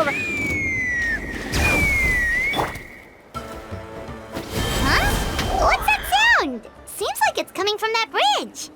over... Huh? What's that sound? Seems like it's coming from that bridge.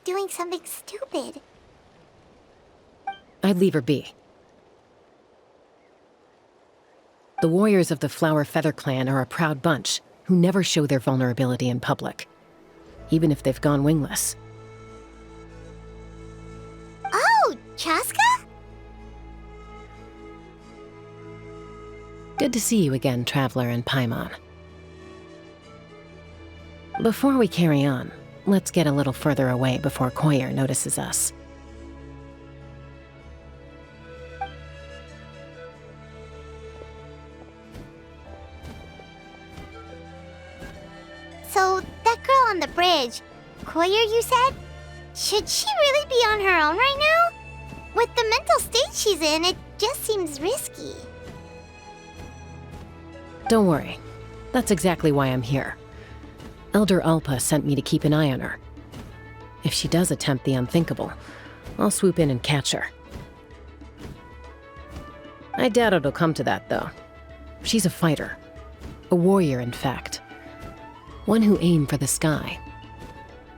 Doing something stupid. I'd leave her be. The warriors of the Flower Feather Clan are a proud bunch who never show their vulnerability in public, even if they've gone wingless. Oh, Chaska? Good to see you again, Traveler and Paimon. Before we carry on, let's get a little further away before Koyer notices us. So, that girl on the bridge, Koyer, you said? Should she really be on her own right now? With the mental state she's in, it just seems risky. Don't worry. That's exactly why I'm here. Elder Alpa sent me to keep an eye on her. If she does attempt the unthinkable, I'll swoop in and catch her. I doubt it'll come to that, though. She's a fighter. A warrior, in fact. One who aimed for the sky.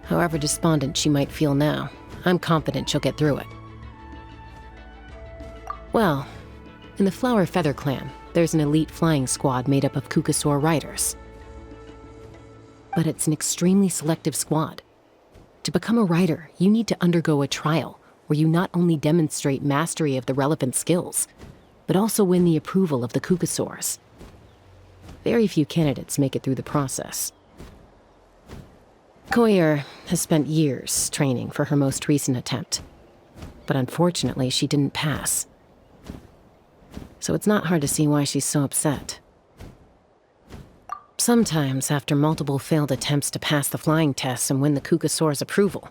However despondent she might feel now, I'm confident she'll get through it. Well, in the Flower Feather Clan, there's an elite flying squad made up of Kukasaur riders. But it's an extremely selective squad. To become a rider, you need to undergo a trial where you not only demonstrate mastery of the relevant skills, but also win the approval of the Kukasaurs. Very few candidates make it through the process. Koyer has spent years training for her most recent attempt, but unfortunately she didn't pass. So it's not hard to see why she's so upset. Sometimes, after multiple failed attempts to pass the flying tests and win the Kukasaur's approval,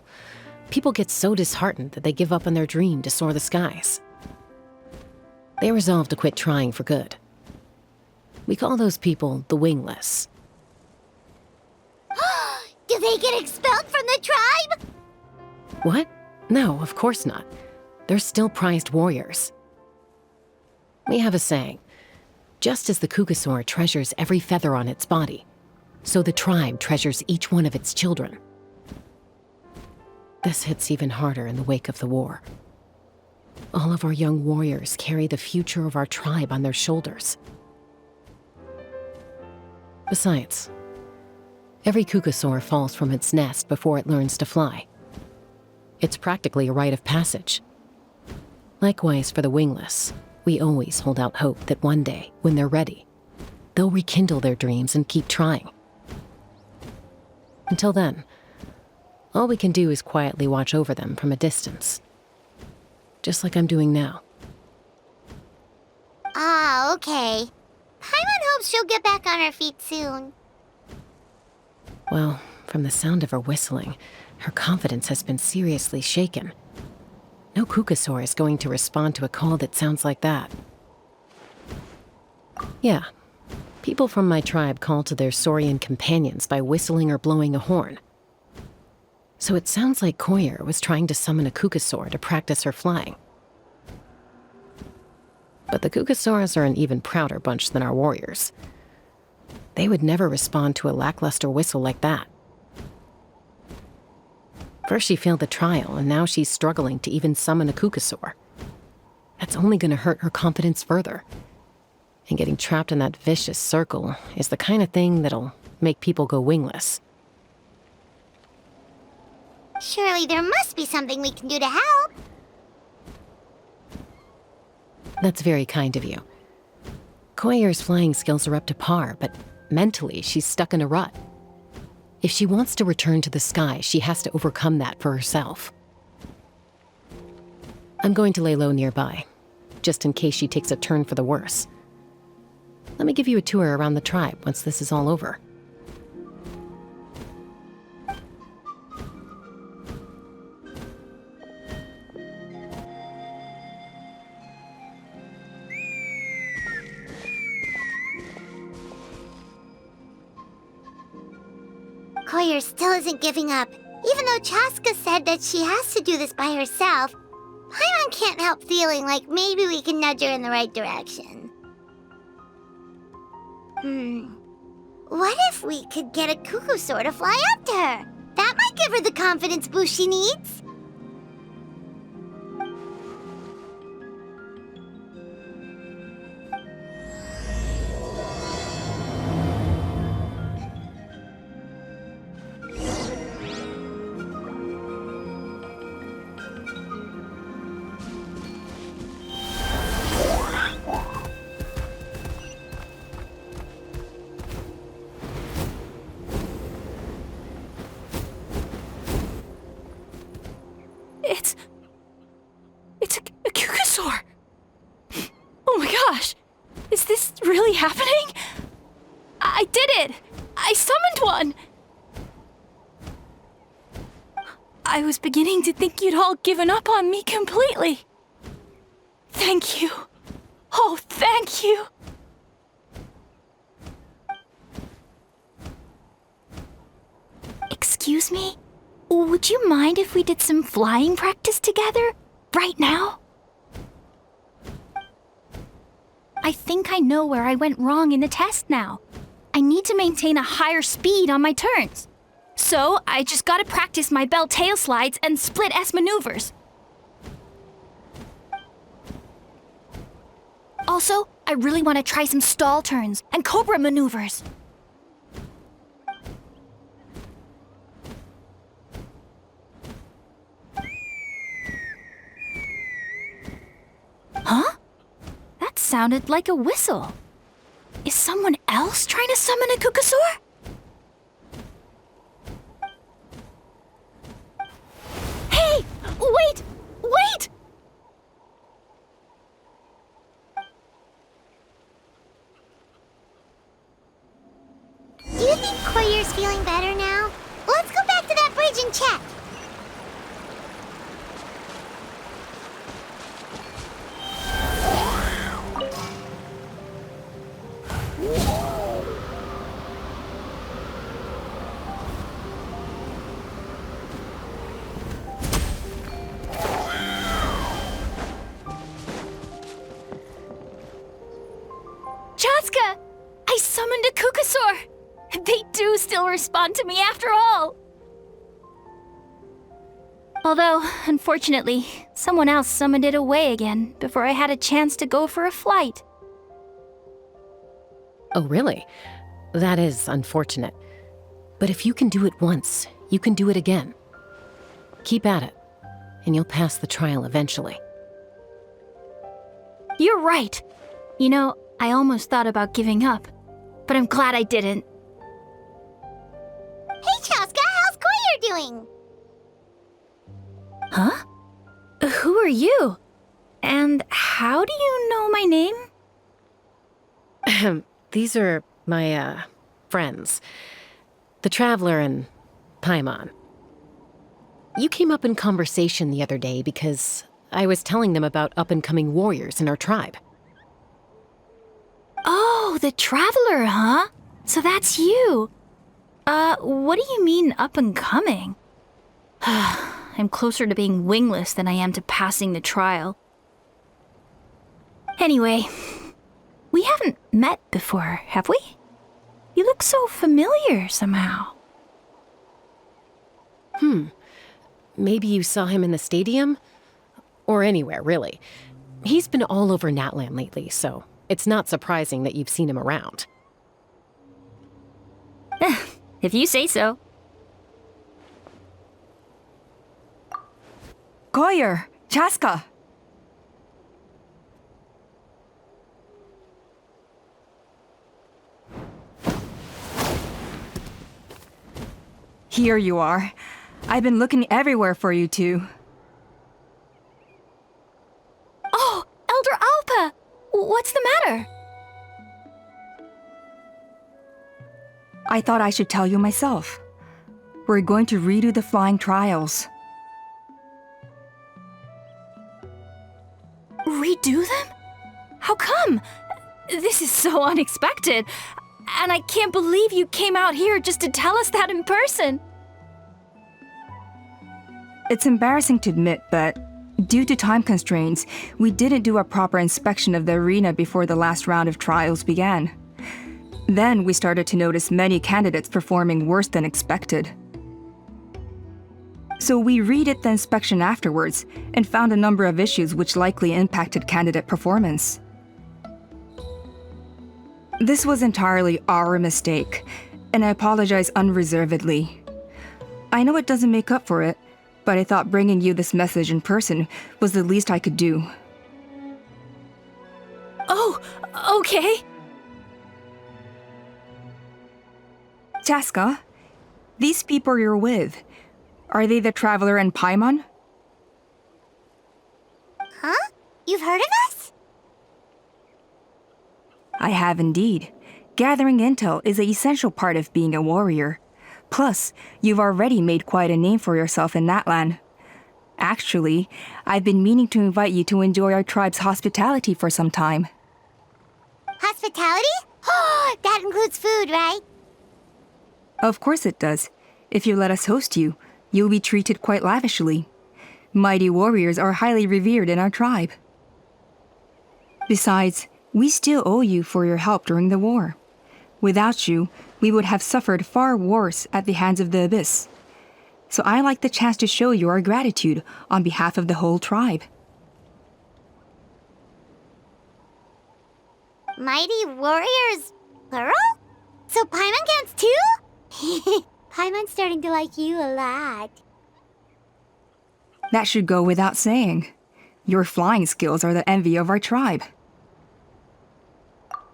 people get so disheartened that they give up on their dream to soar the skies. They resolve to quit trying for good. We call those people the Wingless. Do they get expelled from the tribe? What? No, of course not. They're still prized warriors. We have a saying. Just as the Kukasaur treasures every feather on its body, so the tribe treasures each one of its children. This hits even harder in the wake of the war. All of our young warriors carry the future of our tribe on their shoulders. Besides, every Kukasaur falls from its nest before it learns to fly. It's practically a rite of passage. Likewise for the Wingless. We always hold out hope that one day, when they're ready, they'll rekindle their dreams and keep trying. Until then, all we can do is quietly watch over them from a distance. Just like I'm doing now. Ah, okay. Paimon hopes she'll get back on her feet soon. Well, from the sound of her whistling, her confidence has been seriously shaken. No Kukasaur is going to respond to a call that sounds like that. Yeah, people from my tribe call to their Saurian companions by whistling or blowing a horn. So it sounds like Koyer was trying to summon a Kukasaur to practice her flying. But the Kukasaurs are an even prouder bunch than our warriors. They would never respond to a lackluster whistle like that. First she failed the trial, and now she's struggling to even summon a Kukasaur. That's only going to hurt her confidence further. And getting trapped in that vicious circle is the kind of thing that'll make people go wingless. Surely there must be something we can do to help. That's very kind of you. Koyer's flying skills are up to par, but mentally she's stuck in a rut. If she wants to return to the sky, she has to overcome that for herself. I'm going to lay low nearby, just in case she takes a turn for the worse. Let me give you a tour around the tribe once this is all over. Koyer still isn't giving up. Even though Chaska said that she has to do this by herself, Paimon can't help feeling like maybe we can nudge her in the right direction. What if we could get a cuckoo to fly up to her? That might give her the confidence boost she needs. It's a cuckoosaur! Oh my gosh! Is this really happening? I did it! I summoned one! I was beginning to think you'd all given up on me completely. Thank you. Oh, thank you. Excuse me? Would you mind if we did some flying practice together? Right now? I think I know where I went wrong in the test now. I need to maintain a higher speed on my turns. So, I just gotta practice my bell tail slides and split S maneuvers. Also, I really want to try some stall turns and cobra maneuvers. Huh? That sounded like a whistle. Is someone else trying to summon a cuckoosaur? Hey! Wait! Wait! Do you think Koyer's feeling better now? Let's go back to that bridge and check. Chaska! I summoned a cuckoosaur! They do still respond to me after all! Although, unfortunately, someone else summoned it away again before I had a chance to go for a flight. Oh, really? That is unfortunate. But if you can do it once, you can do it again. Keep at it, and you'll pass the trial eventually. You're right. You know, I almost thought about giving up, but I'm glad I didn't. Hey, Chaska, how's Koyer doing? Huh? Who are you? And how do you know my name? These are my, friends. The Traveler and Paimon. You came up in conversation the other day because I was telling them about up-and-coming warriors in our tribe. Oh, the Traveler, huh? So that's you. What do you mean up-and-coming? I'm closer to being wingless than I am to passing the trial. Anyway, we haven't met before, have we? You look so familiar somehow. Maybe you saw him in the stadium? Or anywhere, really. He's been all over Natlan lately, so it's not surprising that you've seen him around. If you say so. Koyer, Chaska. Here you are. I've been looking everywhere for you two. Oh, Elder Alpa! What's the matter? I thought I should tell you myself. We're going to redo the flying trials. Redo them? How come? This is so unexpected. And I can't believe you came out here just to tell us that in person. It's embarrassing to admit, but due to time constraints, we didn't do a proper inspection of the arena before the last round of trials began. Then we started to notice many candidates performing worse than expected. So we redid the inspection afterwards and found a number of issues which likely impacted candidate performance. This was entirely our mistake, and I apologize unreservedly. I know it doesn't make up for it, but I thought bringing you this message in person was the least I could do. Oh, okay. Chaska, these people you're with, are they the Traveler and Paimon? Huh? You've heard of us? I have indeed. Gathering intel is an essential part of being a warrior. Plus, you've already made quite a name for yourself in that land. Actually, I've been meaning to invite you to enjoy our tribe's hospitality for some time. Hospitality? Oh, that includes food, right? Of course it does. If you let us host you, you'll be treated quite lavishly. Mighty warriors are highly revered in our tribe. Besides, we still owe you for your help during the war. Without you, we would have suffered far worse at the hands of the Abyss. So I like the chance to show you our gratitude on behalf of the whole tribe. Mighty warriors, plural? So Paimon counts too? Paimon's starting to like you a lot. That should go without saying. Your flying skills are the envy of our tribe.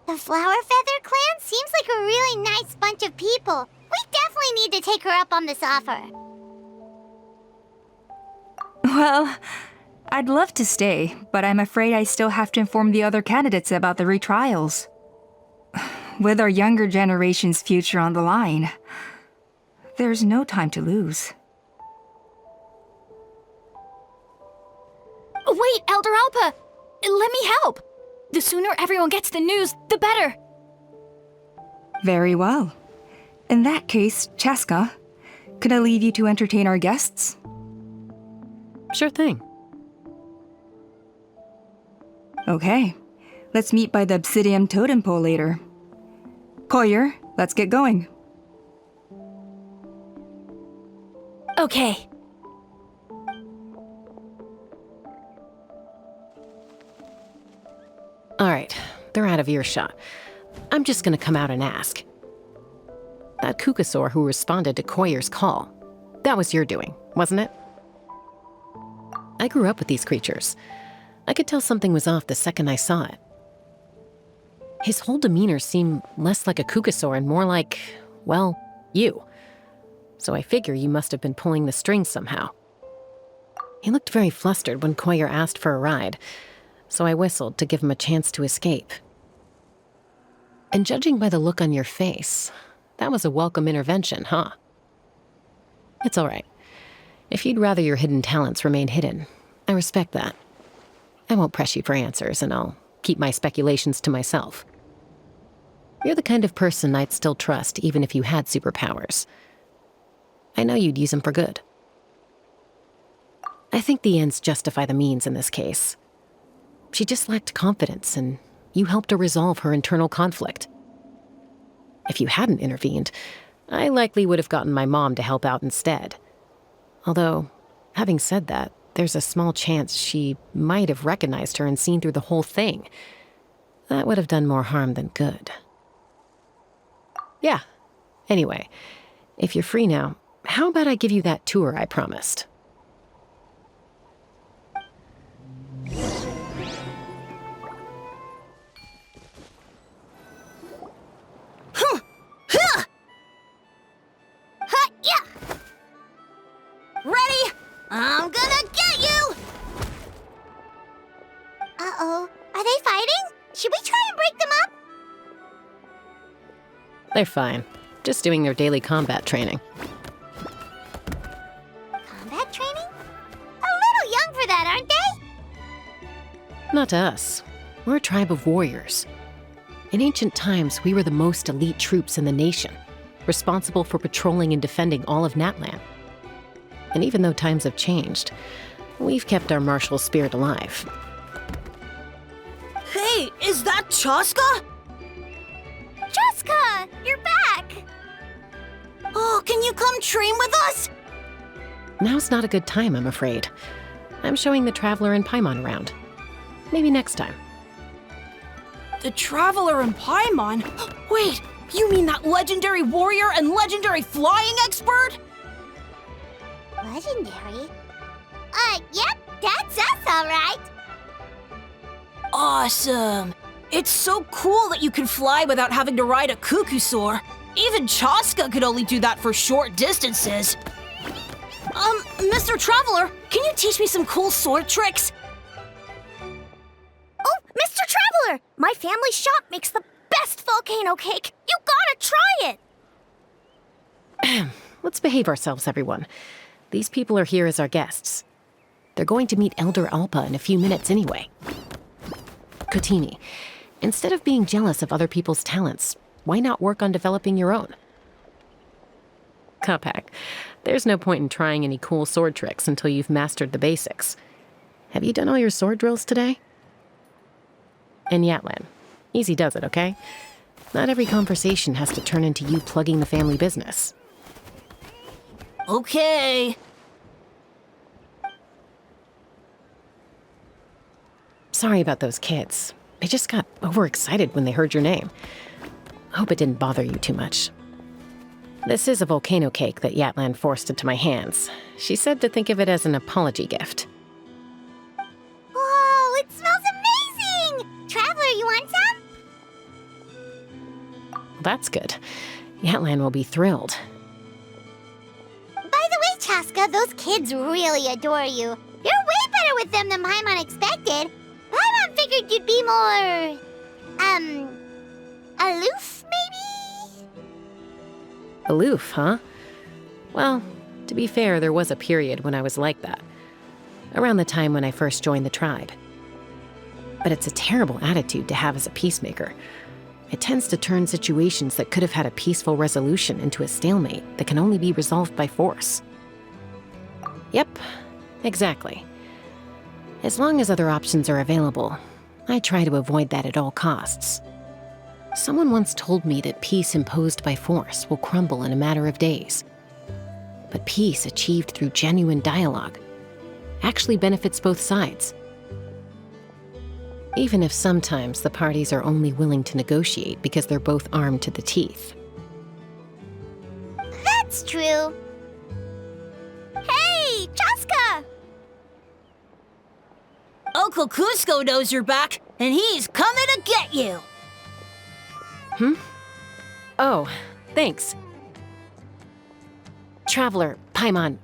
The Flower Feather Clan seems like a really nice bunch of people. We definitely need to take her up on this offer. Well, I'd love to stay, but I'm afraid I still have to inform the other candidates about the retrials. With our younger generation's future on the line, there's no time to lose. Wait, Elder Alpa! Let me help! The sooner everyone gets the news, the better! Very well. In that case, Chaska, could I leave you to entertain our guests? Sure thing. Okay, let's meet by the Obsidian Totem Pole later. Collier, let's get going. Okay. All right, they're out of earshot. I'm just gonna come out and ask. That Kukasaur who responded to Koyer's call, that was your doing, wasn't it? I grew up with these creatures. I could tell something was off the second I saw it. His whole demeanor seemed less like a Kukasaur and more like, well, you. So I figure you must have been pulling the strings somehow. He looked very flustered when Koyer asked for a ride, so I whistled to give him a chance to escape. And judging by the look on your face, that was a welcome intervention, huh? It's all right. If you'd rather your hidden talents remain hidden, I respect that. I won't press you for answers, and I'll keep my speculations to myself. You're the kind of person I'd still trust even if you had superpowers. I know you'd use them for good. I think the ends justify the means in this case. She just lacked confidence, and you helped her resolve her internal conflict. If you hadn't intervened, I likely would have gotten my mom to help out instead. Although, having said that, there's a small chance she might have recognized her and seen through the whole thing. That would have done more harm than good. Yeah. Anyway, if you're free now, how about I give you that tour I promised? Huh, yeah. I'm gonna get you! Uh-oh. Are they fighting? Should we try and break them up? They're fine. Just doing their daily combat training. Combat training? A little young for that, aren't they? Not to us. We're a tribe of warriors. In ancient times, we were the most elite troops in the nation, responsible for patrolling and defending all of Natlan. And even though times have changed, we've kept our martial spirit alive. Hey, is that Chaska? Chaska, you're back! Oh, can you come train with us? Now's not a good time, I'm afraid. I'm showing the Traveler and Paimon around. Maybe next time. The Traveler and Paimon? Wait, you mean that legendary warrior and legendary flying expert? Legendary? Yep, that's us, all right. Awesome. It's so cool that you can fly without having to ride a cuckoosaur. Even Chaska could only do that for short distances. Mr. Traveler, can you teach me some cool sword tricks? Oh, Mr. Traveler! My family shop makes the best volcano cake! You gotta try it! Let's behave ourselves, everyone. These people are here as our guests. They're going to meet Elder Alpa in a few minutes anyway. Kotini, instead of being jealous of other people's talents, why not work on developing your own? Kapak, there's no point in trying any cool sword tricks until you've mastered the basics. Have you done all your sword drills today? And Yatlan, easy does it, okay? Not every conversation has to turn into you plugging the family business. Okay. Sorry about those kids. They just got overexcited when they heard your name. I hope it didn't bother you too much. This is a volcano cake that Yatlan forced into my hands. She said to think of it as an apology gift. Whoa, it smells amazing! Traveler, you want some? Well, that's good. Yatlan will be thrilled. By the way, Chaska, those kids really adore you. You're way better with them than Paimon expected. Paimon figured you'd be more... aloof, maybe? Aloof, huh? Well, to be fair, there was a period when I was like that. Around the time when I first joined the tribe. But it's a terrible attitude to have as a peacemaker. It tends to turn situations that could have had a peaceful resolution into a stalemate that can only be resolved by force. Yep, exactly. As long as other options are available, I try to avoid that at all costs. Someone once told me that peace imposed by force will crumble in a matter of days. But peace achieved through genuine dialogue actually benefits both sides. Even if sometimes the parties are only willing to negotiate because they're both armed to the teeth. That's true. Hey, Chaska! Uncle Cusco knows you're back, and he's coming to get you. Oh, thanks. Traveler, Paimon,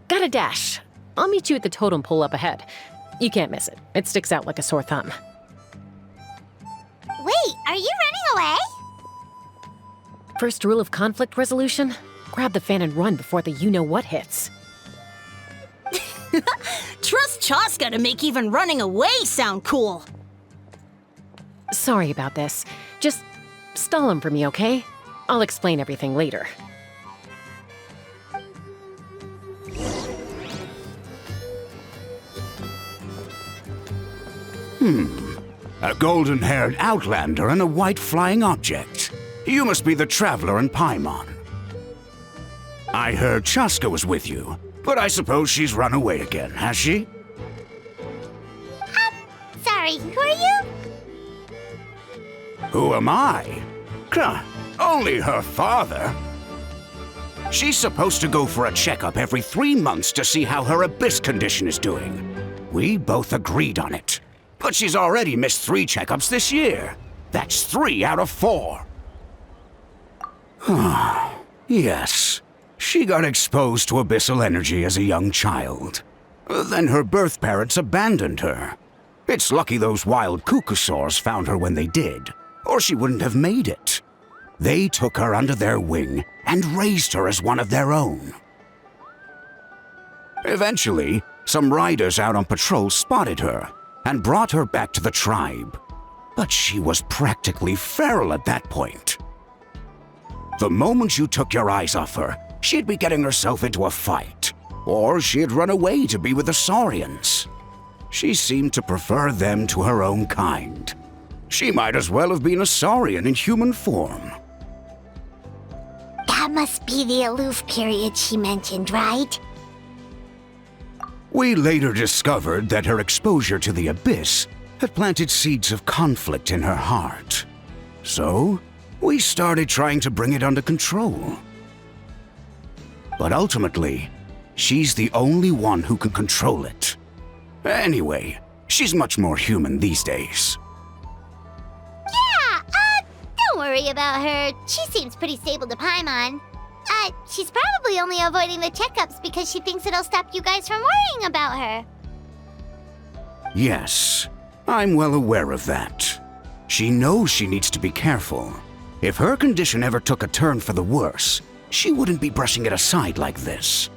gotta dash. I'll meet you at the totem pole up ahead. You can't miss it. It sticks out like a sore thumb. Wait, are you running away? First rule of conflict resolution? Grab the fan and run before the you-know-what hits. Trust Chaska to make even running away sound cool. Sorry about this. Just stall him for me, okay? I'll explain everything later. A golden-haired outlander and a white flying object. You must be the Traveler and Paimon. I heard Chaska was with you, but I suppose she's run away again, has she? Sorry, who are you? Who am I? Only her father. She's supposed to go for a checkup every 3 months to see how her abyss condition is doing. We both agreed on it. But she's already missed 3 checkups this year. That's 3 out of 4. Yes. She got exposed to abyssal energy as a young child. Then her birth parents abandoned her. It's lucky those wild cuckoosaurs found her when they did, or she wouldn't have made it. They took her under their wing and raised her as one of their own. Eventually, some riders out on patrol spotted her and brought her back to the tribe. But she was practically feral at that point. The moment you took your eyes off her, she'd be getting herself into a fight, or she'd run away to be with the Saurians. She seemed to prefer them to her own kind. She might as well have been a Saurian in human form. That must be the aloof period she mentioned, right? We later discovered that her exposure to the abyss had planted seeds of conflict in her heart. So, we started trying to bring it under control. But ultimately, she's the only one who can control it. Anyway, she's much more human these days. Yeah, don't worry about her. She seems pretty stable to Paimon. She's probably only avoiding the checkups because she thinks it'll stop you guys from worrying about her. Yes, I'm well aware of that. She knows she needs to be careful. If her condition ever took a turn for the worse, she wouldn't be brushing it aside like this.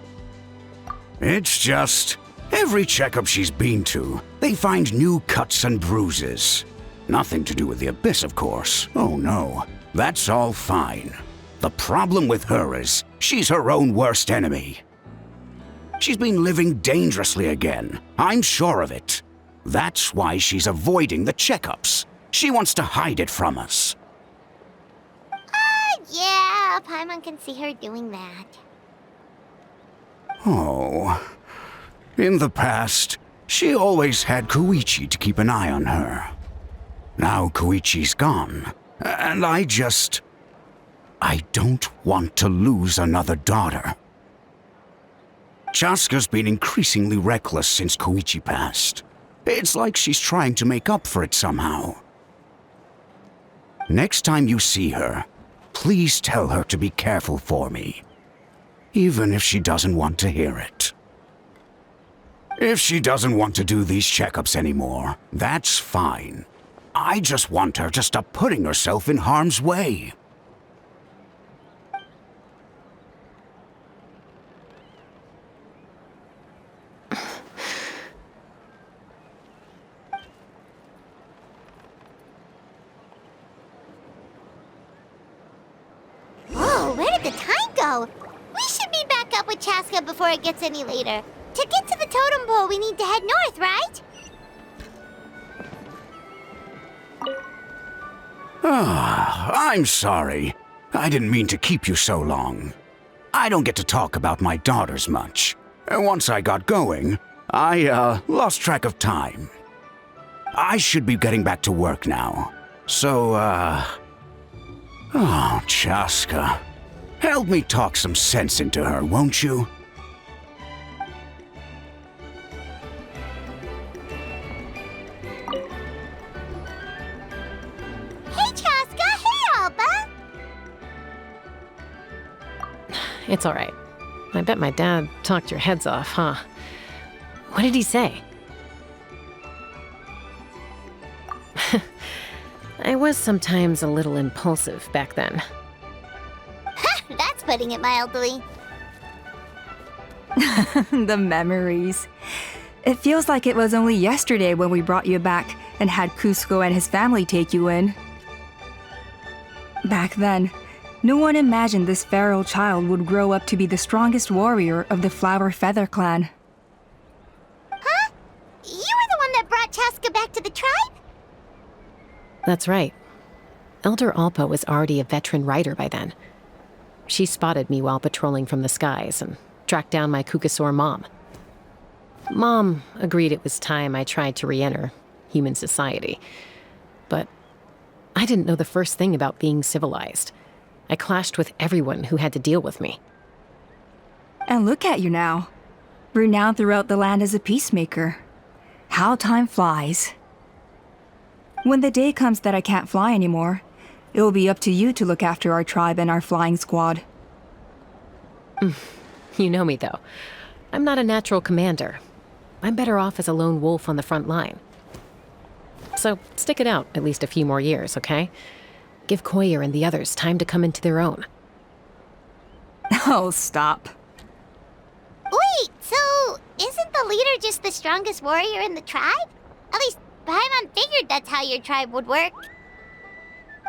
It's just, every checkup she's been to, they find new cuts and bruises. Nothing to do with the abyss, of course. Oh no, that's all fine. The problem with her is, she's her own worst enemy. She's been living dangerously again, I'm sure of it. That's why she's avoiding the checkups. She wants to hide it from us. Yeah, Paimon can see her doing that. Oh. In the past, she always had Koichi to keep an eye on her. Now Koichi's gone, and I don't want to lose another daughter. Chaska's been increasingly reckless since Koichi passed. It's like she's trying to make up for it somehow. Next time you see her, please tell her to be careful for me. Even if she doesn't want to hear it. If she doesn't want to do these checkups anymore, that's fine. I just want her to stop putting herself in harm's way. Whoa, where did the time go? We should be back up with Chaska before it gets any later. To get to the totem pole, we need to head north, right? I'm sorry. I didn't mean to keep you so long. I don't get to talk about my daughters much. Once I got going, I lost track of time. I should be getting back to work now. So, oh, Chaska. Help me talk some sense into her, won't you? Hey, Chaska! Hey, Alba! It's all right. I bet my dad talked your heads off, huh? What did he say? I was sometimes a little impulsive back then. That's putting it mildly. The memories. It feels like it was only yesterday when we brought you back and had Cusco and his family take you in. Back then, no one imagined this feral child would grow up to be the strongest warrior of the Flower Feather clan. Huh? You were the one that brought Chaska back to the tribe? That's right. Elder Alpa was already a veteran rider by then. She spotted me while patrolling from the skies and tracked down my Kukasaur mom. Mom agreed it was time I tried to re-enter human society. But I didn't know the first thing about being civilized. I clashed with everyone who had to deal with me. And look at you now. Renowned throughout the land as a peacemaker. How time flies. When the day comes that I can't fly anymore, it will be up to you to look after our tribe and our flying squad. You know me, though. I'm not a natural commander. I'm better off as a lone wolf on the front line. So stick it out at least a few more years, okay? Give Koyer and the others time to come into their own. Oh, stop. Wait, so isn't the leader just the strongest warrior in the tribe? At least Paimon figured that's how your tribe would work.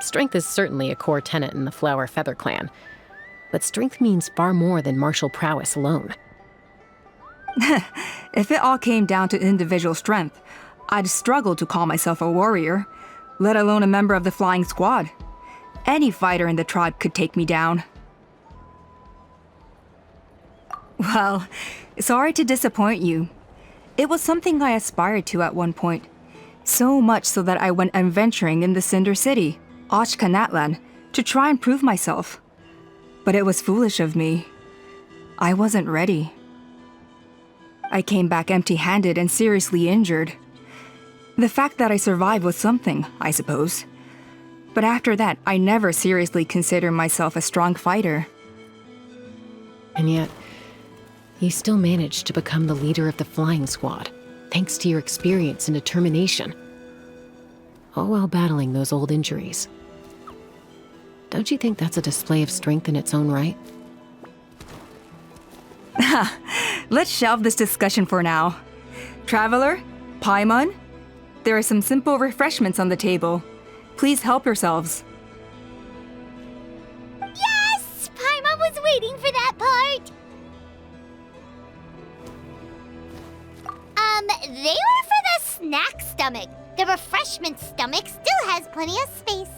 Strength is certainly a core tenet in the Flower Feather clan. But strength means far more than martial prowess alone. If it all came down to individual strength, I'd struggle to call myself a warrior, let alone a member of the flying squad. Any fighter in the tribe could take me down. Well, sorry to disappoint you. It was something I aspired to at one point. So much so that I went adventuring in the Cinder City, Tlalocan, to try and prove myself. But it was foolish of me. I wasn't ready. I came back empty-handed and seriously injured. The fact that I survived was something, I suppose. But after that, I never seriously considered myself a strong fighter. And yet, you still managed to become the leader of the flying squad, thanks to your experience and determination. All while battling those old injuries. Don't you think that's a display of strength in its own right? Let's shelve this discussion for now. Traveler, Paimon, there are some simple refreshments on the table. Please help yourselves. Yes! Paimon was waiting for that part! They were for the snack stomach. The refreshment stomach still has plenty of space.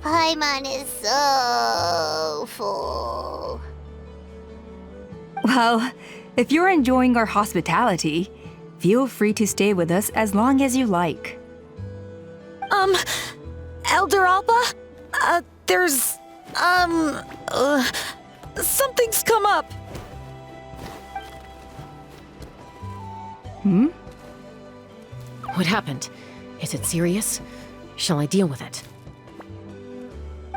Paimon is so full. Well, if you're enjoying our hospitality, feel free to stay with us as long as you like. Elder Alpa? Something's come up. What happened? Is it serious? Shall I deal with it?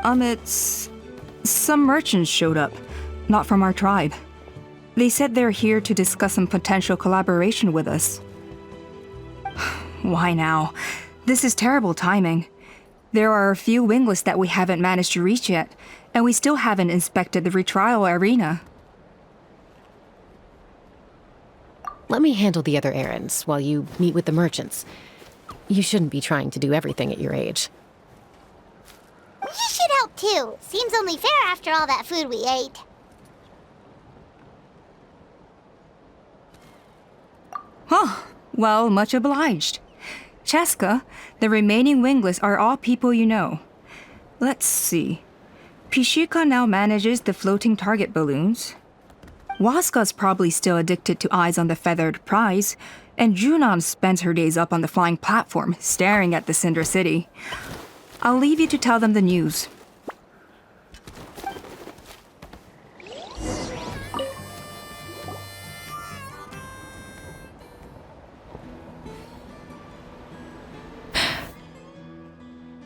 It's... Some merchants showed up, not from our tribe. They said they're here to discuss some potential collaboration with us. Why now? This is terrible timing. There are a few Wingless that we haven't managed to reach yet, and we still haven't inspected the retrial arena. Let me handle the other errands while you meet with the merchants. You shouldn't be trying to do everything at your age. You should help too. Seems only fair after all that food we ate. Huh. Well, much obliged. Cheska, the remaining Wingless are all people you know. Let's see. Pishika now manages the floating target balloons. Waska's probably still addicted to eyes on the feathered prize, and Junon spends her days up on the flying platform, staring at the Cinder City. I'll leave you to tell them the news.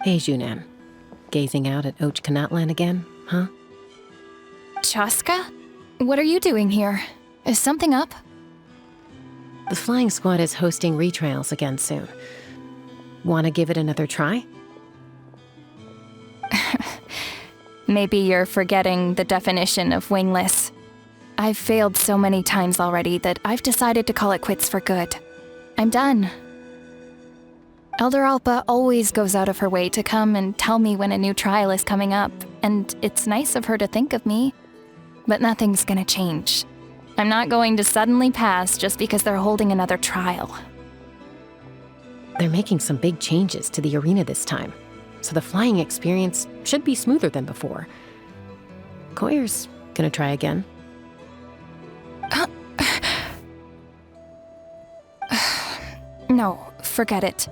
Hey, Junan. Gazing out at Tlalocan again, huh? Chaska? What are you doing here? Is something up? The flying squad is hosting retrials again soon. Want to give it another try? Maybe you're forgetting the definition of wingless. I've failed so many times already that I've decided to call it quits for good. I'm done. Elder Alpa always goes out of her way to come and tell me when a new trial is coming up, and it's nice of her to think of me. But nothing's gonna change. I'm not going to suddenly pass just because they're holding another trial. They're making some big changes to the arena this time, so the flying experience should be smoother than before. Koyer's gonna try again. No, forget it.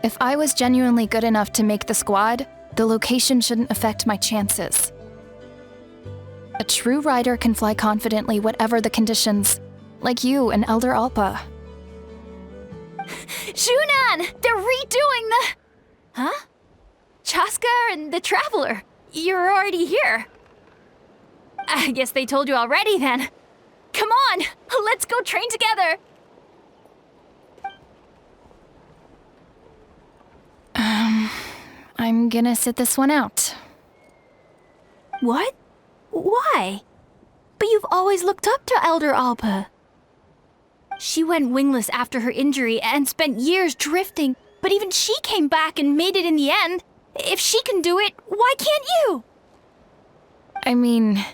If I was genuinely good enough to make the squad, the location shouldn't affect my chances. A true rider can fly confidently whatever the conditions, like you and Elder Alpa. Junan! They're redoing the... Huh? Chaska and the Traveler. You're already here. I guess they told you already then. Come on, let's go train together. I'm gonna sit this one out. What? Why? But you've always looked up to Elder Alpa. She went wingless after her injury and spent years drifting, but even she came back and made it in the end. If she can do it, why can't you? I mean,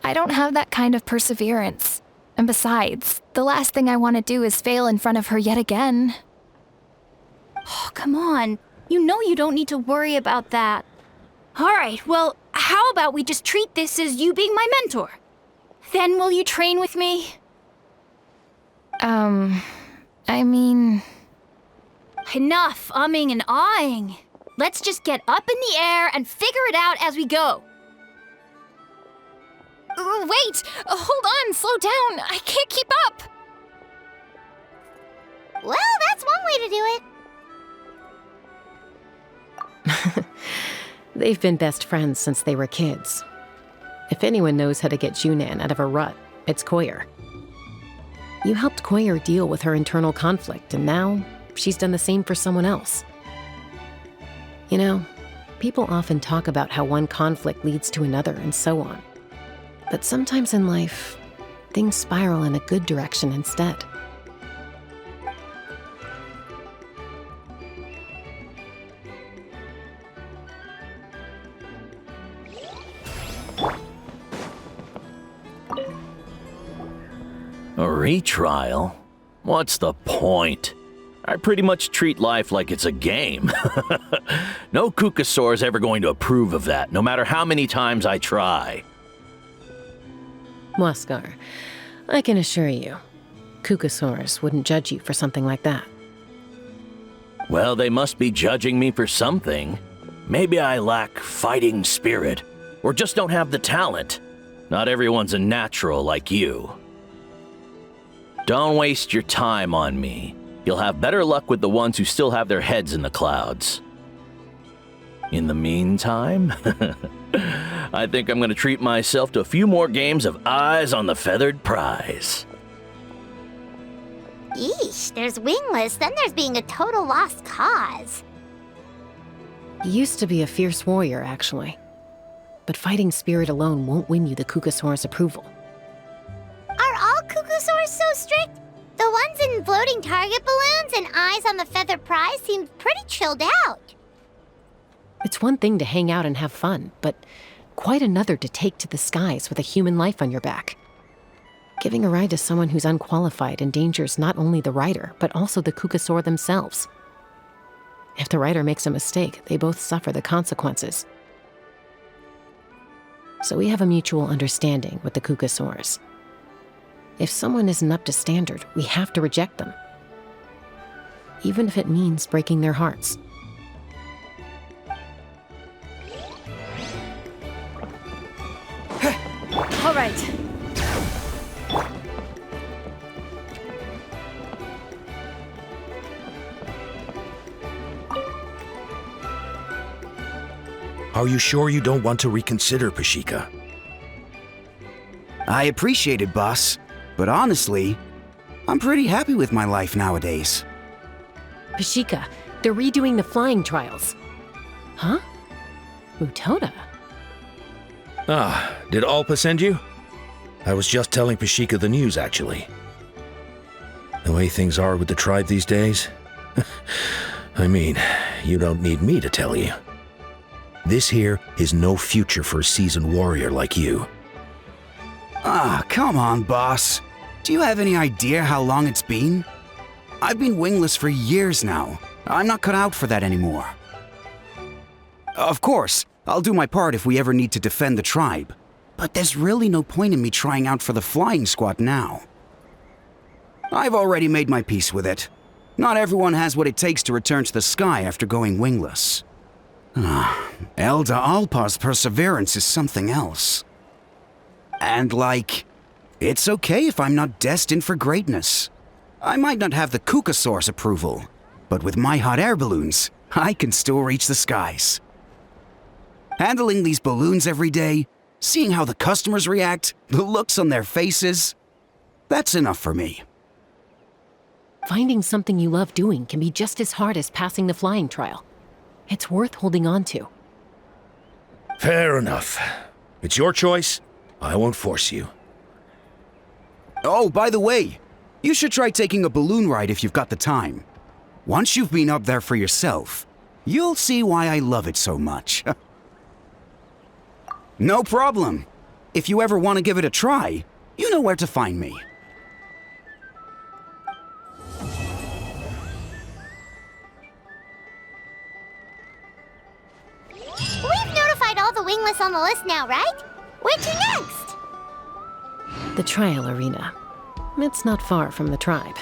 I don't have that kind of perseverance. And besides, the last thing I want to do is fail in front of her yet again. Oh, come on. You know you don't need to worry about that. All right, well, how about we just treat this as you being my mentor? Then will you train with me? I mean... Enough umming and ahhing. Let's just get up in the air and figure it out as we go. Wait! Hold on, slow down. I can't keep up. Well, that's one way to do it. They've been best friends since they were kids. If anyone knows how to get Junan out of a rut, it's Koyer. You helped Koyer deal with her internal conflict, and now she's done the same for someone else. You know, people often talk about how one conflict leads to another and so on. But sometimes in life, things spiral in a good direction instead. A retrial? What's the point? I pretty much treat life like it's a game. No Kukasaur's ever going to approve of that, no matter how many times I try. Waskar, I can assure you, Kukasaurs wouldn't judge you for something like that. Well, they must be judging me for something. Maybe I lack fighting spirit, or just don't have the talent. Not everyone's a natural like you. Don't waste your time on me. You'll have better luck with the ones who still have their heads in the clouds. In the meantime, I think I'm going to treat myself to a few more games of Eyes on the Feathered Prize. Yeesh, there's Wingless, then there's being a total lost cause. You used to be a fierce warrior, actually. But fighting spirit alone won't win you the Kukasaur's approval. Are all Kukasaurs so strict? The ones in floating target balloons and Eyes on the Feathered Prize seem pretty chilled out. It's one thing to hang out and have fun, but quite another to take to the skies with a human life on your back. Giving a ride to someone who's unqualified endangers not only the rider, but also the Kukasaur themselves. If the rider makes a mistake, they both suffer the consequences. So we have a mutual understanding with the Kukasaurs. If someone isn't up to standard, we have to reject them. Even if it means breaking their hearts. All right. Are you sure you don't want to reconsider, Pashika? I appreciate it, boss. But honestly, I'm pretty happy with my life nowadays. Pashika, they're redoing the flying trials. Huh? Mutoda? Ah, did Alpa send you? I was just telling Pashika the news, actually. The way things are with the tribe these days? I mean, you don't need me to tell you. This here is no future for a seasoned warrior like you. Ah, come on, boss. Do you have any idea how long it's been? I've been wingless for years now. I'm not cut out for that anymore. Of course, I'll do my part if we ever need to defend the tribe. But there's really no point in me trying out for the flying squad now. I've already made my peace with it. Not everyone has what it takes to return to the sky after going wingless. Elder Alpa's perseverance is something else. And it's okay if I'm not destined for greatness. I might not have the Kukasaur's approval, but with my hot air balloons, I can still reach the skies. Handling these balloons every day, seeing how the customers react, the looks on their faces, that's enough for me. Finding something you love doing can be just as hard as passing the flying trial. It's worth holding on to. Fair enough. It's your choice. I won't force you. Oh, by the way, you should try taking a balloon ride if you've got the time. Once you've been up there for yourself, you'll see why I love it so much. No problem. If you ever want to give it a try, you know where to find me. We've notified all the Wingless on the list now, right? Where to next? The trial arena. It's not far from the tribe.